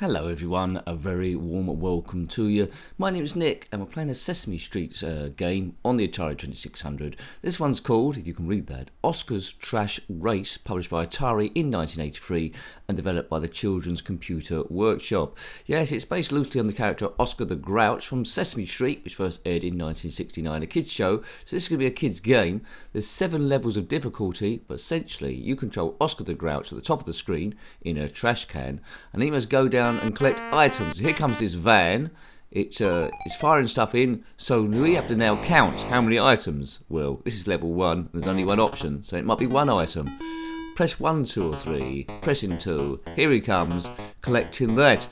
Hello everyone, a very warm welcome to you. My name is Nick and we're playing a Sesame Street game on the Atari 2600. This one's called, if you can read that, Oscar's Trash Race, published by Atari in 1983 and developed by the Children's Computer Workshop. Yes, it's based loosely on the character Oscar the Grouch from Sesame Street, which first aired in 1969, a kids show. So this is going to be a kids game. There's 7 levels of difficulty, but essentially you control Oscar the Grouch at the top of the screen in a trash can, and he must go down and collect items. Here comes this van. It's firing stuff in, so we have to now count how many items. Well, this is level 1, there's only one option, so it might be one item. Press 1, 2 or 3, pressing 2, here he comes, collecting that.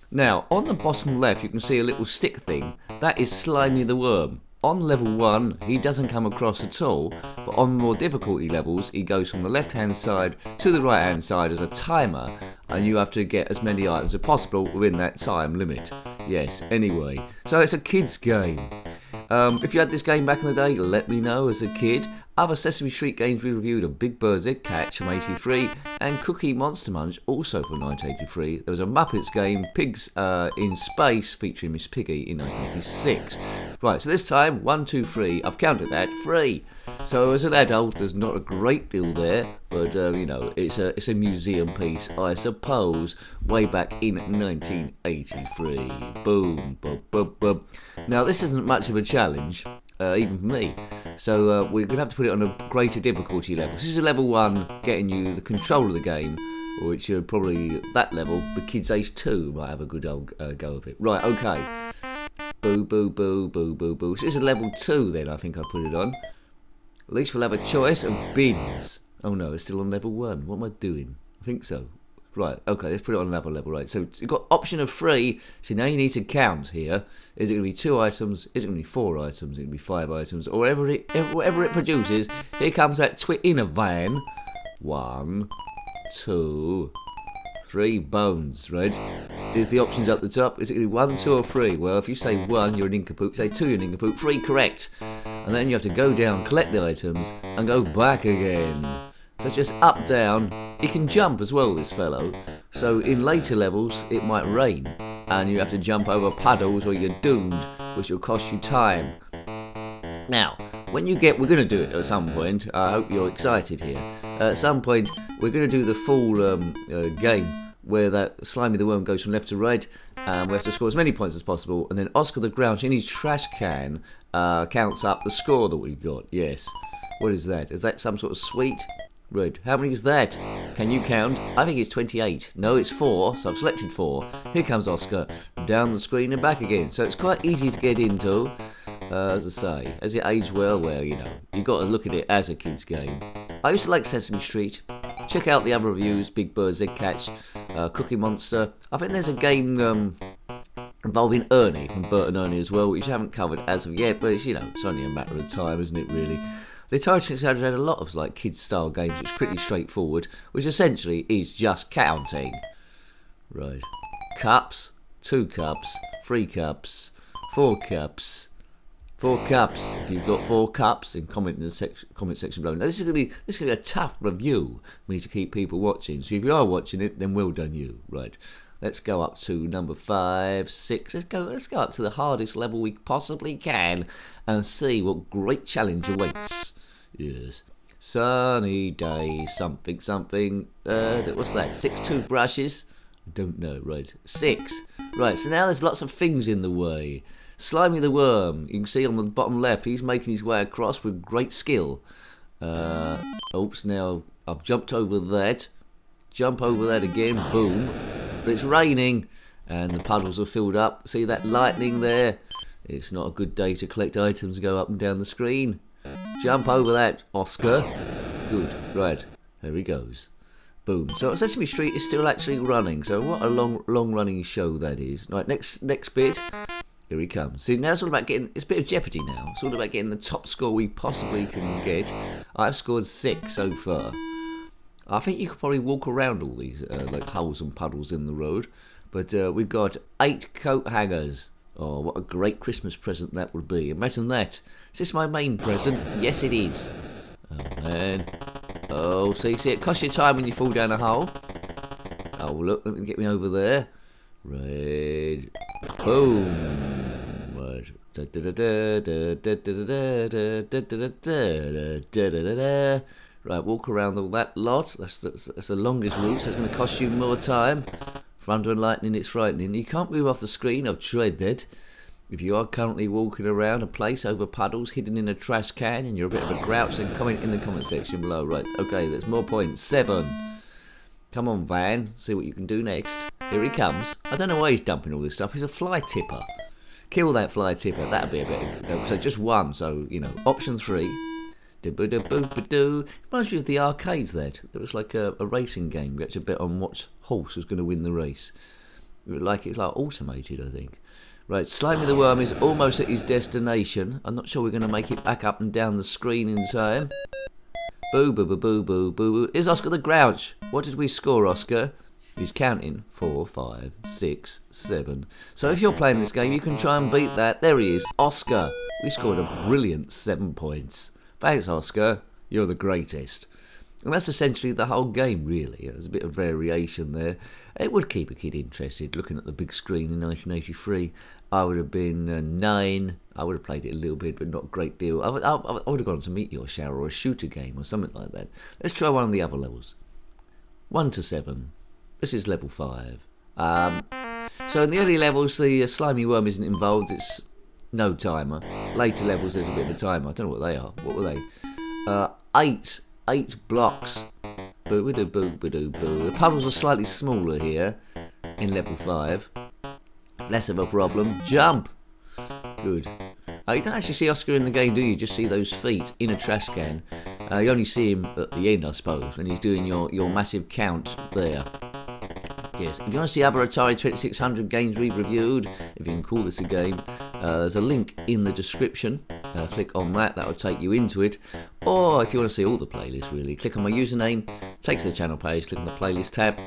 Now, on the bottom left you can see a little stick thing, that is Slimy the Worm. On level 1 he doesn't come across at all, but on more difficulty levels he goes from the left hand side to the right hand side as a timer, and you have to get as many items as possible within that time limit. Yes, anyway, so it's a kids game. If you had this game back in the day, let me know as a kid. Other Sesame Street games we reviewed are Big Bird's Egg Catch from '83 and Cookie Monster Munch, also from 1983. There was a Muppets game, Pigs in Space, featuring Miss Piggy in 1986. Right, so this time, 1, 2, 3, I've counted that, 3. So as an adult, there's not a great deal there, but you know, it's a museum piece, I suppose, way back in 1983. Boom, boom, boom, boom. Now this isn't much of a challenge, even for me, so we're going to have to put it on a greater difficulty level. This is a level 1, getting you the control of the game, which are probably that level, but kids age 2 might have a good old go of it. Right, okay. Boo, boo, boo, boo, boo, boo. So this is level 2 then, I think I put it on. At least we'll have a choice of bins. Oh no, it's still on level 1. What am I doing? I think so. Right, okay, let's put it on another level, right. So you've got option of 3, so now you need to count here. Is it going to be 2 items? Is it going to be 4 items? Is it going to be 5 items? Or whatever it produces. Here comes that twit in a van. 1, 2, 3 bones, right? Here's the options up the top. Is it going to be 1, 2 or 3? Well, if you say 1, you're a nincompoop. Say 2, you're a nincompoop. 3, correct. And then you have to go down, collect the items, and go back again. So it's just up, down. He can jump as well, this fellow. So in later levels, it might rain, and you have to jump over puddles or you're doomed, which will cost you time. Now, when you get, we're going to do it at some point. I hope you're excited here. At some point, we're going to do the full game where that Slimy the Worm goes from left to right, and we have to score as many points as possible, and then Oscar the Grouch in his trash can counts up the score that we've got. Yes. What is that? Is that some sort of sweet? Right. How many is that? Can you count? I think it's 28. No, it's 4, so I've selected 4. Here comes Oscar. Down the screen and back again. So it's quite easy to get into. As I say, as it aged well, you know, you've got to look at it as a kid's game. I used to like Sesame Street. Check out the other reviews, Big Bird's Egg Catch, Cookie Monster. I think there's a game involving Ernie, from Bert and Ernie as well, which I haven't covered as of yet, but it's, you know, it's only a matter of time, isn't it, really? The Atari 2600 had a lot of like kids-style games, which is pretty straightforward, which essentially is just counting. Right. Cups, 2 cups, 3 cups, 4 cups. 4 cups. If you've got 4 cups, then comment in the comment section below. Now this is gonna be a tough review for me to keep people watching. So if you are watching it, then well done you. Right. Let's go up to number 5, 6. Let's go up to the hardest level we possibly can and see what great challenge awaits. Yes. Sunny day, something, something. What's that? 6 toothbrushes? I don't know. Right. 6. Right. So now there's lots of things in the way. Slimy the Worm, you can see on the bottom left, he's making his way across with great skill. Oops, now I've jumped over that. Jump over that again, boom. But it's raining, and the puddles are filled up. See that lightning there? It's not a good day to collect items and go up and down the screen. Jump over that, Oscar. Good, right, there he goes. Boom. So Sesame Street is still actually running, so what a long running show that is. Right, next bit. Here he comes. See, now it's all about getting, it's a bit of Jeopardy now. It's all about getting the top score we possibly can get. I've scored 6 so far. I think you could probably walk around all these like holes and puddles in the road. But we've got 8 coat hangers. Oh, what a great Christmas present that would be. Imagine that. Is this my main present? Yes, it is. Oh, man. Oh, see, it costs you time when you fall down a hole. Oh, look, let me get me over there. Right. Boom. Right. Right, walk around all that lot. That's the longest route, so it's going to cost you more time. Thunder and lightning, it's frightening. You can't move off the screen, I've tried that. If you are currently walking around a place over puddles, hidden in a trash can, and you're a bit of a grouch, then comment in the comment section below. Right, okay, there's more points. 7. Come on, Van, see what you can do next. Here he comes. I don't know why he's dumping all this stuff. He's a fly tipper. Kill that fly tipper, that'd be a bit. So just 1, so, you know, option 3. Reminds me of the arcades there. It was like a racing game. You had to bet on what horse was going to win the race. It's like automated, I think. Right, Slimy the Worm is almost at his destination. I'm not sure we're going to make it back up and down the screen in time. Boo, boo, boo, boo, boo, boo. Here's Oscar the Grouch. What did we score, Oscar? He's counting 4, 5, 6, 7. So if you're playing this game, you can try and beat that. There he is, Oscar. We scored a brilliant 7 points. Thanks, Oscar. You're the greatest. And that's essentially the whole game, really. There's a bit of variation there. It would keep a kid interested. Looking at the big screen in 1983, I would have been 9. I would have played it a little bit, but not a great deal. I would have gone to Meet Your Shower or a shooter game or something like that. Let's try one of the other levels. 1 to 7. This is level 5. So in the early levels, the slimy worm isn't involved. It's no timer. Later levels, there's a bit of a timer. I don't know what they are. What were they? 8 blocks. Boo-ba-doo-boo-ba-doo-boo. The puddles are slightly smaller here in level 5. Less of a problem. Jump! Good. You don't actually see Oscar in the game, do you? You just see those feet in a trash can. You only see him at the end, I suppose, when he's doing your massive count there. Yes, if you want to see other Atari 2600 games we've reviewed, if you can call this a game, there's a link in the description. Click on that, that will take you into it. Or if you want to see all the playlists, really, click on my username, takes to the channel page, click on the playlist tab.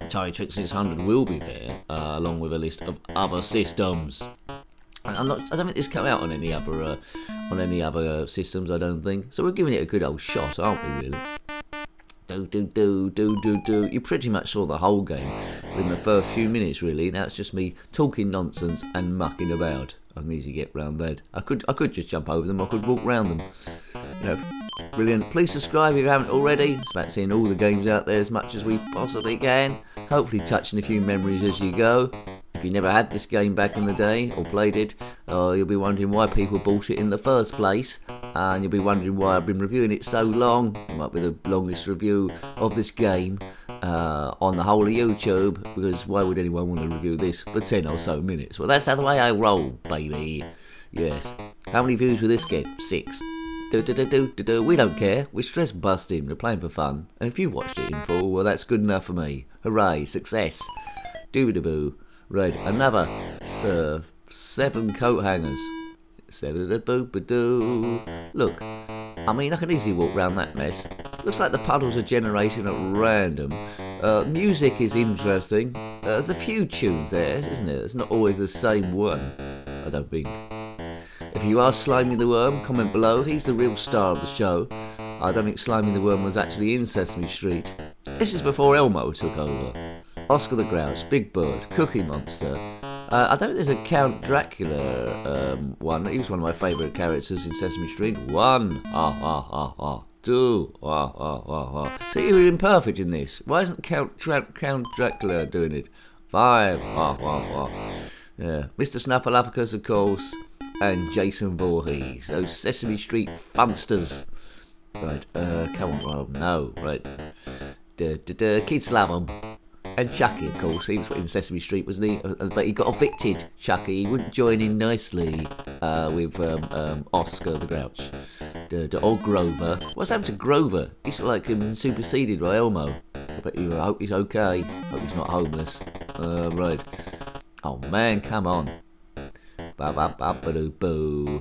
Atari 2600 will be there, along with a list of other systems. I don't think this come out on any other systems, I don't think. So we're giving it a good old shot, aren't we, really? You pretty much saw the whole game within the first few minutes, really. Now it's just me talking nonsense and mucking about. I can easily get round that. I could just jump over them. I could walk round them. You know, brilliant. Please subscribe if you haven't already. It's about seeing all the games out there as much as we possibly can. Hopefully touching a few memories as you go. If you never had this game back in the day or played it, you'll be wondering why people bought it in the first place, and you'll be wondering why I've been reviewing it so long. It might be the longest review of this game on the whole of YouTube, because why would anyone want to review this for 10 or so minutes? Well, that's the way I roll, baby. Yes. How many views will this get? 6. We don't care. We're stress busting. We're playing for fun. And if you watched it in full, well, that's good enough for me. Hooray, success. Doo-ba-da-boo. Right, another 7 coat hangers. Boo-ba-doo. Look, I mean, I can easily walk around that mess. Looks like the puddles are generating at random. Music is interesting. There's a few tunes there, isn't it? It's not always the same one, I don't think. If you are Slimy the Worm, comment below. He's the real star of the show. I don't think Slimy the Worm was actually in Sesame Street. This is before Elmo took over. Oscar the Grouch, Big Bird, Cookie Monster. I don't think there's a Count Dracula one. He was one of my favourite characters in Sesame Street. 1, 2, See, you were imperfect in this. Why isn't Count Dracula doing it? 5, Yeah, Mr. Snuffleupagus, of course, and Jason Voorhees. Those Sesame Street funsters. Right, come on, well, no, right. Kids love them. And Chucky, of course, he was in Sesame Street, wasn't he? But he got evicted, Chucky. He wouldn't join in nicely with Oscar the Grouch. Or Grover. What's happened to Grover? He's like been superseded by Elmo. But I hope he's okay. Hope he's not homeless. Right. Oh man, come on. Ba-ba-ba-ba-doo-boo.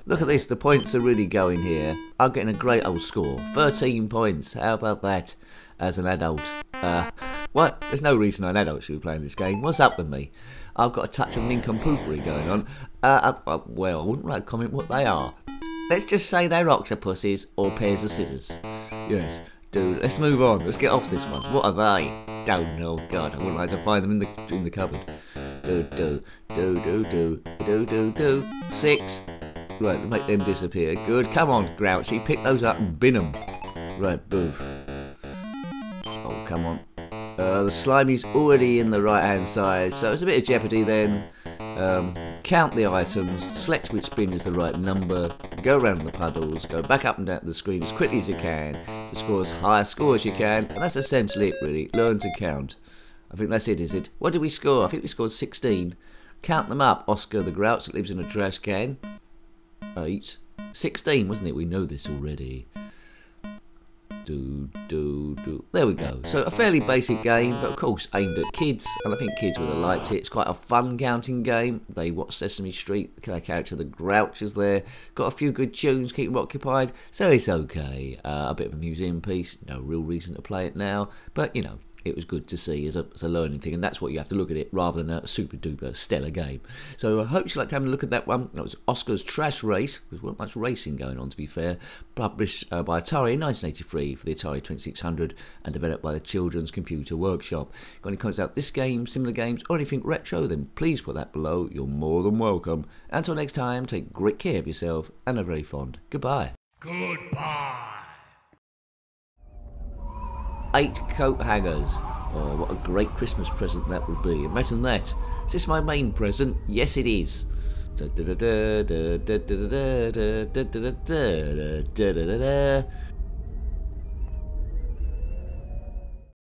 Look at this, the points are really going here. I'm getting a great old score. 13 points. How about that as an adult? What? There's no reason an adult should be playing this game. What's up with me? I've got a touch of nincompoopery going on. Well, I wouldn't like to comment what they are. Let's just say they're octopuses or pairs of scissors. Yes. Let's move on. Let's get off this one. What are they? Don't know. God, I wouldn't like to find them in the cupboard. Do. 6. Right, make them disappear. Good. Come on, Grouchy. Pick those up and bin them. Right, boof. Oh, come on. The Slimy's already in the right-hand side, so it's a bit of jeopardy then. Count the items, select which bin is the right number, go around the puddles, go back up and down the screen as quickly as you can to score as high a score as you can, and that's essentially it really. Learn to count. I think that's it, is it? What did we score? I think we scored 16. Count them up. Oscar the Grouch that lives in a trash can. 8. 16, wasn't it? We know this already. There we go. So a fairly basic game, but of course aimed at kids, and I think kids would have liked it. It's quite a fun counting game. They watch Sesame Street. Their character, the Grouch, is there. Got a few good tunes, keep them occupied, so it's okay. A bit of a museum piece. No real reason to play it now, but you know, it was good to see as a learning thing, and that's what you have to look at it, rather than a super duper stellar game. So I hope you liked having a look at that one. That was Oscar's Trash Race. There wasn't much racing going on, to be fair. Published by Atari in 1983 for the Atari 2600 and developed by the Children's Computer Workshop. Got any comments about this game, similar games, or anything retro, then please put that below. You're more than welcome. Until next time, take great care of yourself and a very fond goodbye. Goodbye. 8 coat hangers. Oh, what a great Christmas present that would be. Imagine that. Is this my main present? Yes, it is.